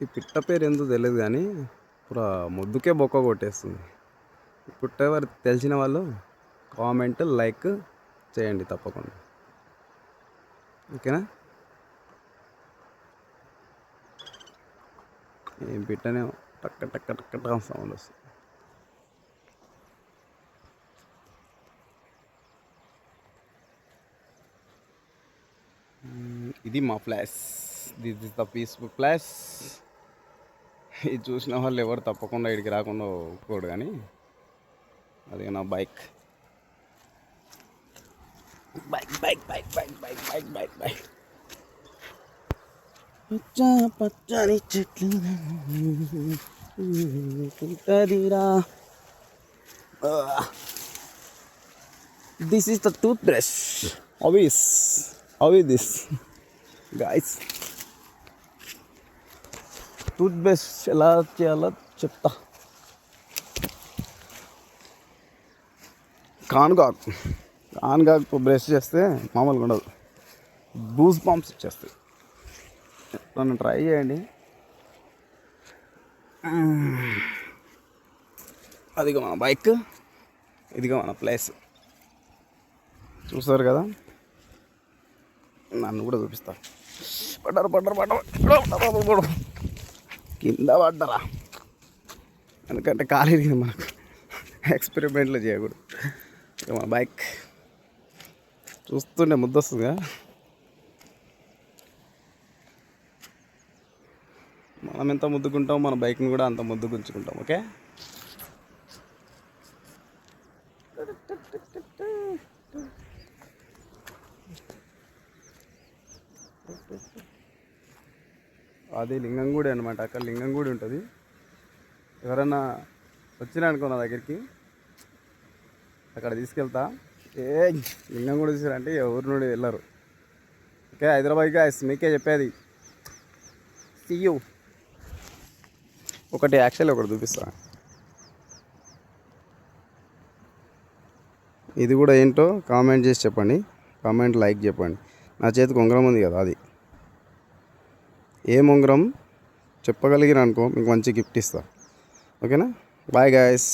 ఈ పిట్ట పేరు ఎందుకు తెలియదు కానీ పూరా మొద్దుకే బొక్క కొట్టేస్తుంది. పుట్ట ఎవరు తెలిసిన వాళ్ళు కామెంట్ లైక్ చేయండి తప్పకుండా. ఓకేనా? ఏం పిట్టనే టక్క టక్క టక్క టక్క సౌండ్ వస్తుంది. ఇది మా place. This is the peaceful place. ఇది చూసిన వాళ్ళు ఎవరు తప్పకుండా ఇక్కడికి రాకుండా ఒప్పుకోడు. కానీ అది నా bike bike bike bike bike bike bike bike bike పచ్చ పచ్చని చెట్లు this is the tooth brush. How is this guys? Tooth brush ఎలా చేయాలో చెప్తా. కాన్గాకు బ్రష్ చేస్తే మామూలుగా ఉండదు, బూస్ పంప్స్ ఇచ్చేస్తాయి. నన్ను ట్రై చేయండి. అదిగో మన బైక్, ఇదిగో మన ప్లేస్. చూస్తారు కదా, నన్ను కూడా చూపిస్తా. పడ్డారు కింద పడ్డరా, ఎందుకంటే కాలేదు మనకు ఎక్స్పెరిమెంట్లు చేయకూడదు. మన బైక్ చూస్తుంటే ముద్దు వస్తుందిగా. మనం ఎంత ముద్దుకుంటాం మన బైక్ని కూడా అంత ముద్దుకుంచుకుంటాం. ఓకే, అది లింగంగూడి అనమాట. అక్కడ లింగంగూడి ఉంటుంది. ఎవరన్నా వచ్చినానుకో నా దగ్గరికి, అక్కడ తీసుకెళ్తా. లింగంగూడి తీసుకురంటే ఊరి నుండి వెళ్ళరు. ఓకే, హైదరాబాద్ గాయ్స్ మీకే చెప్పేది. See you. ఒకటి చూపిస్తా. ఇది కూడా ఏంటో కామెంట్ చేసి చెప్పండి. కామెంట్ లైక్ చెప్పండి. నా చేతికి ఉంగరం ఉంది కదా, అది ఏం ఉంగరం చెప్పగలిగిన అనుకో మీకు మంచి గిఫ్ట్ ఇస్తా. ఓకేనా? Bye guys.